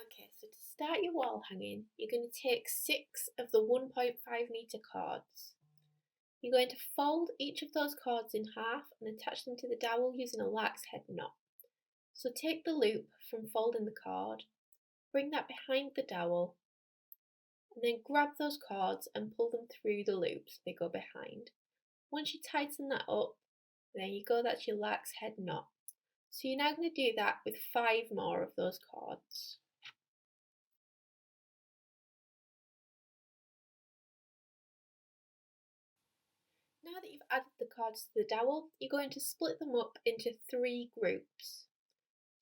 Okay, so to start your wall hanging, you're going to take 6 of the 1.5 metre cords. You're going to fold each of those cords in half and attach them to the dowel using a lark's head knot. So take the loop from folding the cord, bring that behind the dowel, and then grab those cords and pull them through the loop so they go behind. Once you tighten that up, there you go, that's your lark's head knot. So you're now going to do that with 5 more of those cords. Now that you've added the cords to the dowel, you're going to split them up into 3 groups.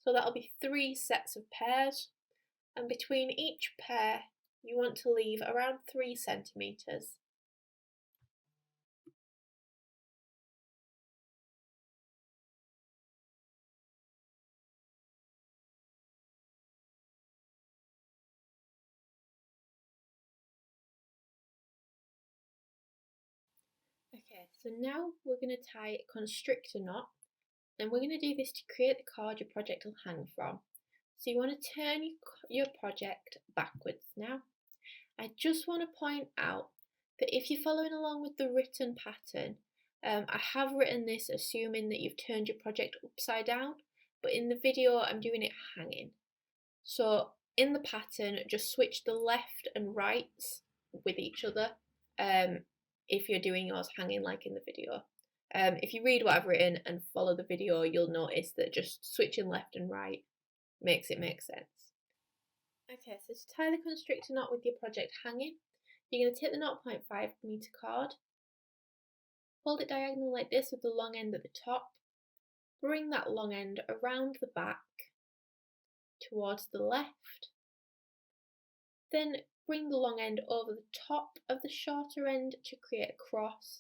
So that'll be 3 sets of pairs, and between each pair you want to leave around 3 centimetres. Okay, so now we're going to tie a constrictor knot, and we're going to do this to create the cord your project will hang from. So you want to turn your project backwards now. I just want to point out that if you're following along with the written pattern, I have written this assuming that you've turned your project upside down, but in the video I'm doing it hanging. So in the pattern, just switch the left and rights with each other if you're doing yours hanging like in the video. If you read what I've written and follow the video, you'll notice that just switching left and right makes it make sense. Okay, so to tie the constrictor knot with your project hanging, you're going to take the 0.5 metre cord, hold it diagonal like this with the long end at the top, bring that long end around the back towards the left, then bring the long end over the top of the shorter end to create a cross,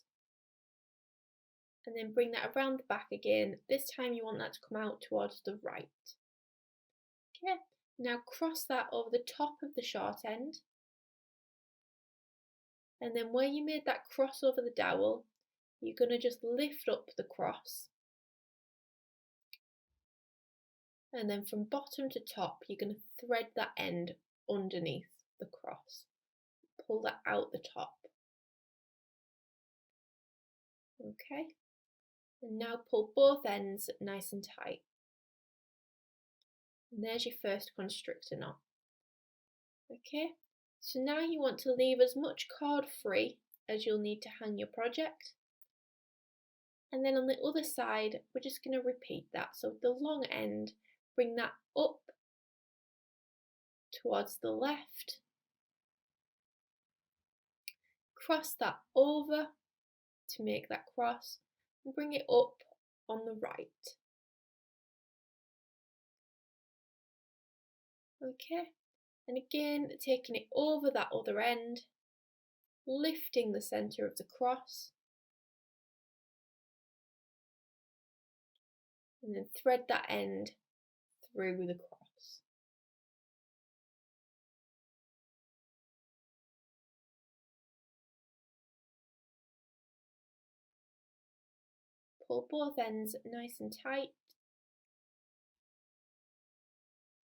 and then bring that around the back again. This time you want that to come out towards the right. Okay, now cross that over the top of the short end, and then where you made that cross over the dowel, you're going to just lift up the cross, and then from bottom to top you're going to thread that end underneath the cross. Pull that out the top. Okay, and now pull both ends nice and tight. And there's your first constrictor knot. Okay, so now you want to leave as much cord free as you'll need to hang your project. And then on the other side, we're just going to repeat that. So the long end, bring that up towards the left, cross that over to make that cross, and bring it up on the right. Okay, and again taking it over that other end, lifting the centre of the cross, and then thread that end through the cross. Pull both ends nice and tight,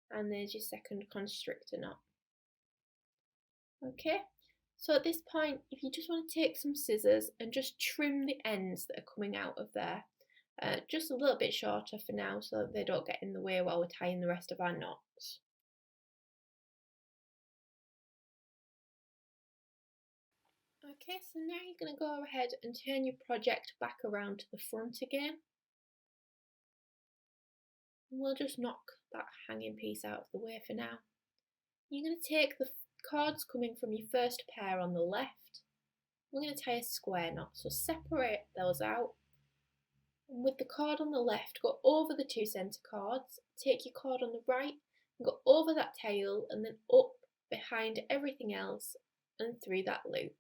and there's your second constrictor knot. Okay, so at this point, if you just want to take some scissors and just trim the ends that are coming out of there, just a little bit shorter for now so that they don't get in the way while we're tying the rest of our knots. Okay, so now you're going to go ahead and turn your project back around to the front again. And we'll just knock that hanging piece out of the way for now. You're going to take the cords coming from your first pair on the left. We're going to tie a square knot, so separate those out. And with the cord on the left, go over the 2 centre cords, take your cord on the right and go over that tail and then up behind everything else and through that loop.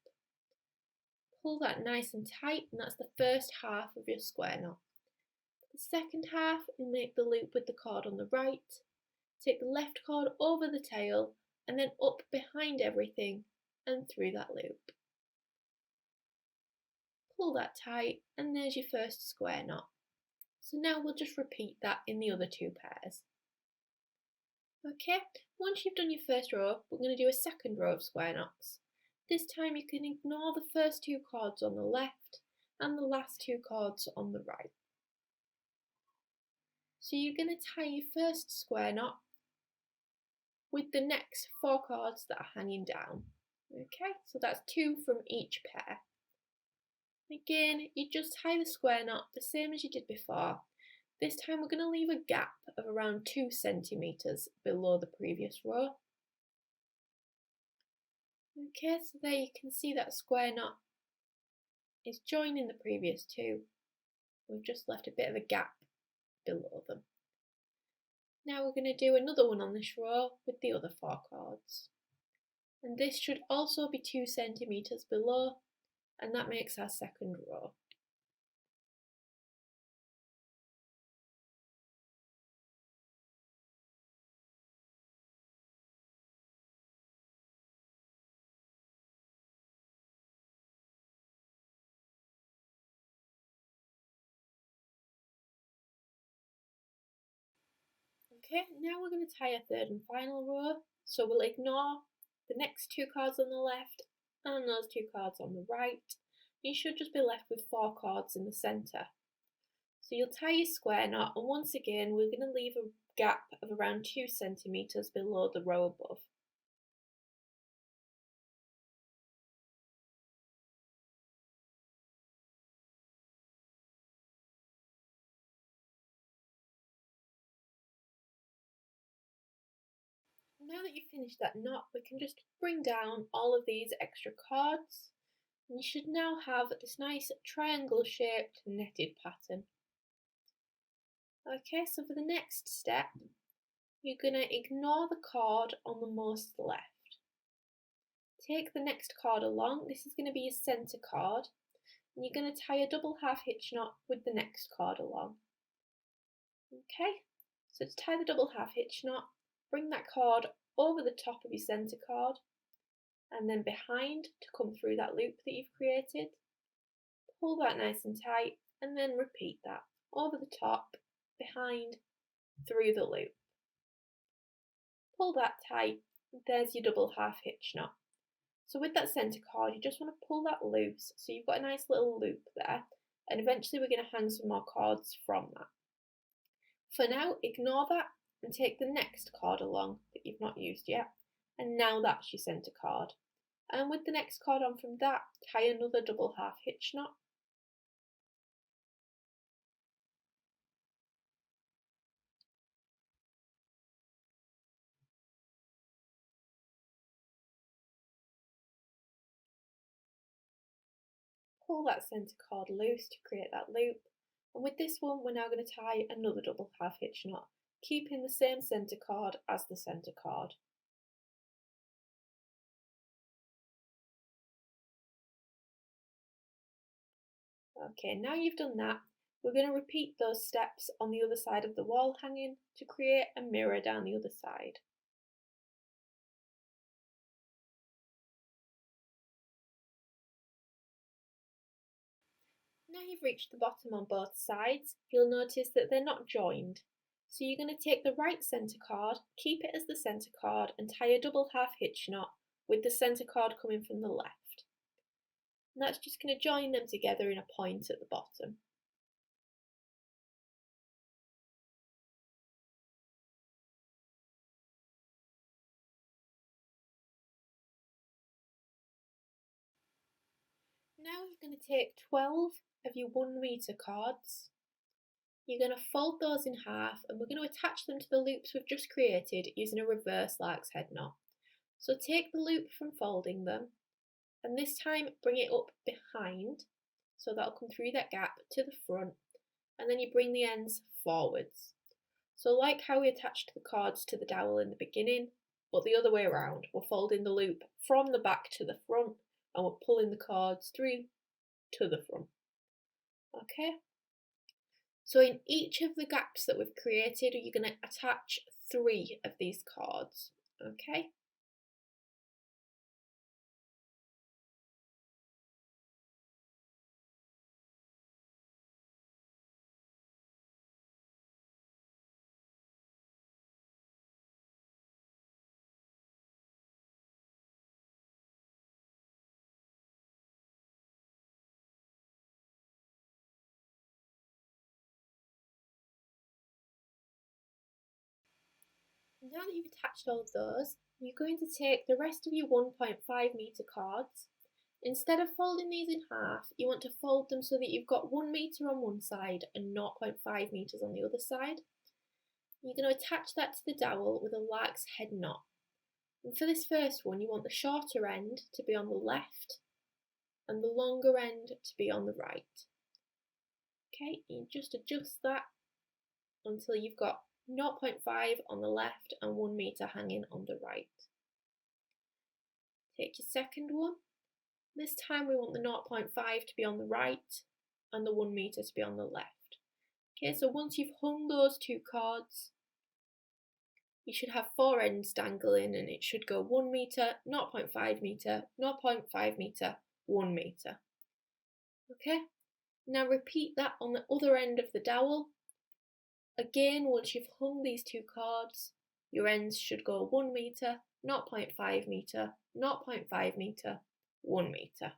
Pull that nice and tight, and that's the first half of your square knot. The second half, you make the loop with the cord on the right, take the left cord over the tail and then up behind everything and through that loop. Pull that tight, and there's your first square knot. So now we'll just repeat that in the other 2 pairs. Okay, once you've done your first row, we're going to do a second row of square knots. This time you can ignore the first two cords on the left and the last two cords on the right. So you're going to tie your first square knot with the next four cords that are hanging down. Okay, so that's two from each pair. Again, you just tie the square knot the same as you did before. This time we're going to leave a gap of around 2 centimetres below the previous row. Okay, so there you can see that square knot is joining the previous two. We've just left a bit of a gap below them. Now we're going to do another one on this row with the other four cords. And this should also be 2 centimetres below, and that makes our second row. Okay, now we're going to tie a third and final row, so we'll ignore the next two cords on the left and those two cords on the right. You should just be left with four cords in the centre. So you'll tie your square knot, and once again we're going to leave a gap of around 2 centimetres below the row above. Now that you've finished that knot, we can just bring down all of these extra cords, and you should now have this nice triangle shaped netted pattern. Okay, so for the next step, you're going to ignore the cord on the most left. Take the next cord along, this is going to be your centre cord, and you're going to tie a double half hitch knot with the next cord along. Okay, so to tie the double half hitch knot, bring that cord over the top of your centre cord and then behind to come through that loop that you've created. Pull that nice and tight and then repeat that over the top, behind, through the loop. Pull that tight, there's your double half hitch knot. So with that centre cord, you just want to pull that loose so you've got a nice little loop there, and eventually we're going to hang some more cords from that. For now, ignore that and take the next cord along that you've not used yet, and now that's your centre cord. And with the next cord on from that, tie another double half hitch knot. Pull that centre cord loose to create that loop, and with this one we're now going to tie another double half hitch knot, keeping the same centre cord as the centre cord. Okay, now you've done that, we're going to repeat those steps on the other side of the wall hanging to create a mirror down the other side. Now you've reached the bottom on both sides, you'll notice that they're not joined. So you're going to take the right centre cord, keep it as the centre cord and tie a double half hitch knot with the centre cord coming from the left. And that's just going to join them together in a point at the bottom. Now you're going to take 12 of your 1 metre cords. You're going to fold those in half and we're going to attach them to the loops we've just created using a reverse lark's head knot. So take the loop from folding them and this time bring it up behind, so that'll come through that gap to the front, and then you bring the ends forwards. So like how we attached the cords to the dowel in the beginning, but the other way around, we're folding the loop from the back to the front and we're pulling the cords through to the front. Okay, so in each of the gaps that we've created, you're going to attach 3 of these cords. Okay. Now that you've attached all of those, you're going to take the rest of your 1.5 metre cards. Instead of folding these in half, you want to fold them so that you've got 1 metre on one side and 0.5 metres on the other side. You're going to attach that to the dowel with a lark's head knot. And for this first one, you want the shorter end to be on the left and the longer end to be on the right. Okay, you just adjust that until you've got 0.5 on the left and 1 metre hanging on the right. Take your second one. This time we want the 0.5 to be on the right and the 1 metre to be on the left. Okay, so once you've hung those two cords, you should have 4 ends dangling and it should go 1 metre, 0.5 metre, 0.5 metre, 1 metre. Okay, now repeat that on the other end of the dowel. Again, once you've hung these two cords, your ends should go 1 metre, 0.5 metre, 0.5 metre, 1 metre.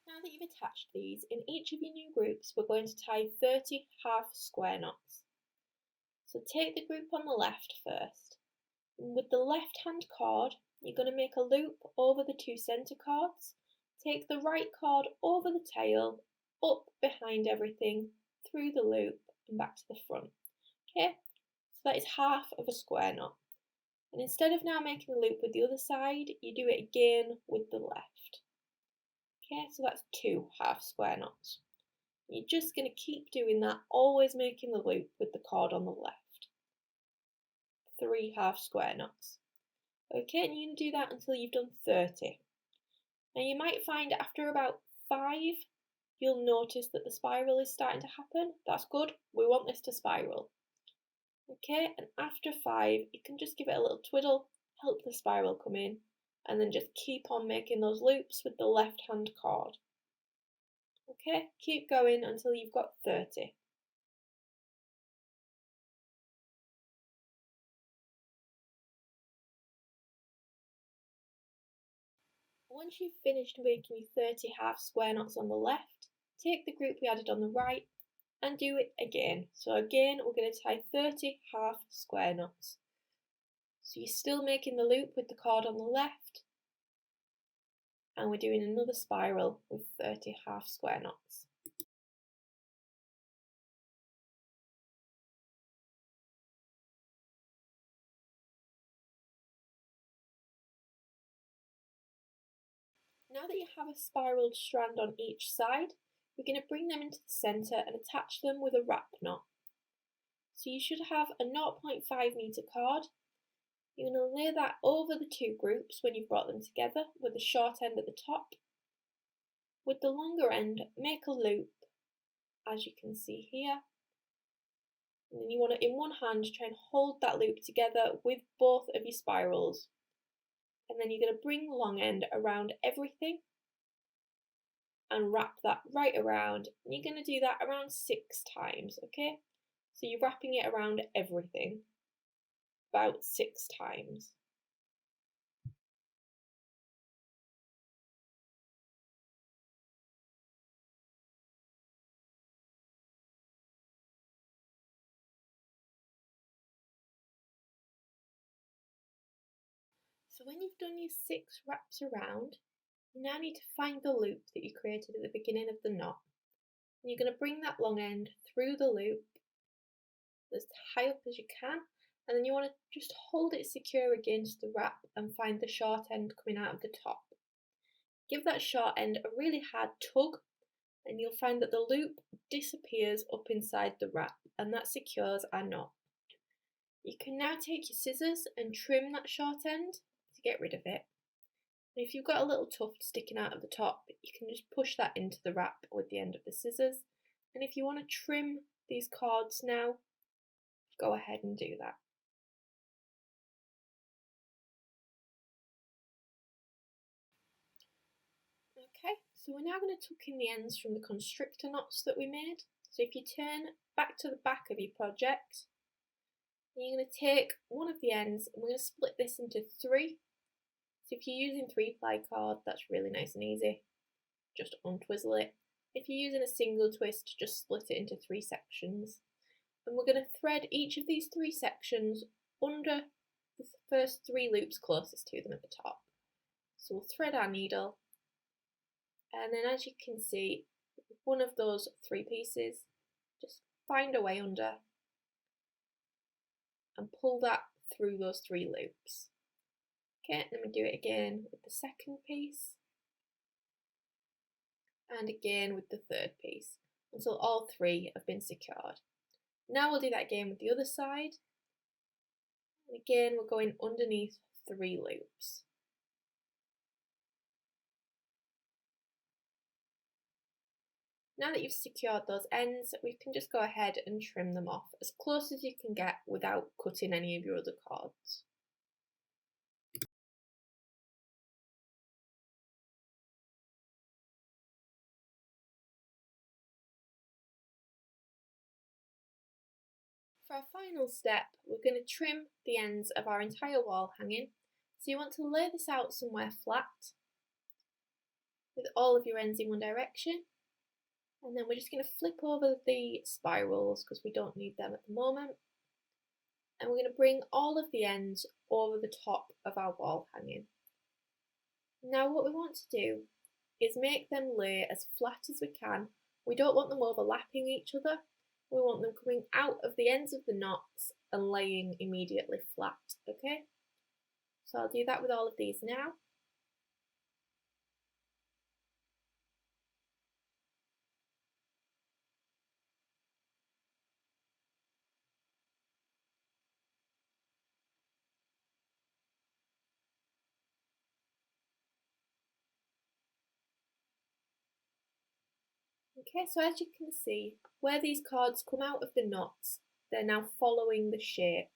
Now that you've attached these, in each of your new groups we're going to tie 30 half square knots. So take the group on the left first. And with the left hand cord, you're going to make a loop over the 2 centre cords. Take the right cord over the tail, up behind everything, through the loop and back to the front. Okay, so that is half of a square knot. And instead of now making the loop with the other side, you do it again with the left. Okay, so that's 2 half square knots. You're just going to keep doing that, always making the loop with the cord on the left. 3 half square knots. Okay, and you're going to do that until you've done 30. Now you might find after about 5, you'll notice that the spiral is starting to happen. That's good, we want this to spiral. Okay, and after 5, you can just give it a little twiddle, help the spiral come in, and then just keep on making those loops with the left hand cord. Okay, keep going until you've got 30. Once you've finished making your 30 half square knots on the left, take the group we added on the right and do it again. So again, we're going to tie 30 half square knots. So you're still making the loop with the cord on the left, and we're doing another spiral with 30 half square knots. Now that you have a spiraled strand on each side, we're going to bring them into the centre and attach them with a wrap knot. So you should have a 0.5 metre cord. You're going to lay that over the 2 groups when you've brought them together with the short end at the top. With the longer end, make a loop, as you can see here. And then you want to, in one hand, try and hold that loop together with both of your spirals. And then you're going to bring the long end around everything and wrap that right around. And you're going to do that around 6 times, okay? So you're wrapping it around everything about 6 times. So when you've done your 6 wraps around, you now need to find the loop that you created at the beginning of the knot. And you're going to bring that long end through the loop as high up as you can, and then you want to just hold it secure against the wrap and find the short end coming out of the top. Give that short end a really hard tug and you'll find that the loop disappears up inside the wrap, and that secures our knot. You can now take your scissors and trim that short end to get rid of it. And if you've got a little tuft sticking out of the top, you can just push that into the wrap with the end of the scissors. And if you want to trim these cords now, go ahead and do that. Okay, so we're now going to tuck in the ends from the constrictor knots that we made. So if you turn back to the back of your project, you're going to take one of the ends and we're going to split this into 3. So if you're using 3-ply cord, that's really nice and easy. Just untwizzle it. If you're using a single twist, just split it into 3 sections. And we're going to thread each of these 3 sections under the first 3 loops closest to them at the top. So we'll thread our needle, and then as you can see, one of those 3 pieces, just find a way under and pull that through those 3 loops. Okay, then we do it again with the second piece, and again with the third piece, until all 3 have been secured. Now we'll do that again with the other side, and again we're going underneath 3 loops. Now that you've secured those ends, we can just go ahead and trim them off as close as you can get without cutting any of your other cords. For our final step, we're going to trim the ends of our entire wall hanging. So you want to lay this out somewhere flat with all of your ends in one direction. And then we're just going to flip over the spirals because we don't need them at the moment. And we're going to bring all of the ends over the top of our wall hanging. Now what we want to do is make them lay as flat as we can. We don't want them overlapping each other. We want them coming out of the ends of the knots and laying immediately flat, okay? So I'll do that with all of these now. Okay, so as you can see, where these cords come out of the knots, they're now following the shape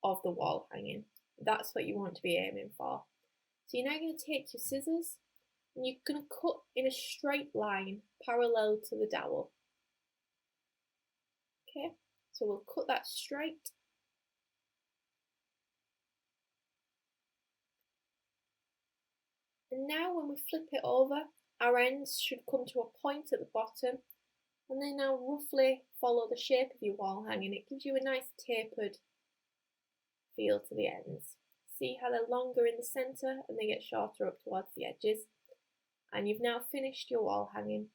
of the wall hanging. That's what you want to be aiming for. So you're now going to take your scissors and you're going to cut in a straight line parallel to the dowel. Okay, so we'll cut that straight. And now when we flip it over, our ends should come to a point at the bottom, and they now roughly follow the shape of your wall hanging. It gives you a nice tapered feel to the ends. See how they're longer in the centre and they get shorter up towards the edges. And you've now finished your wall hanging.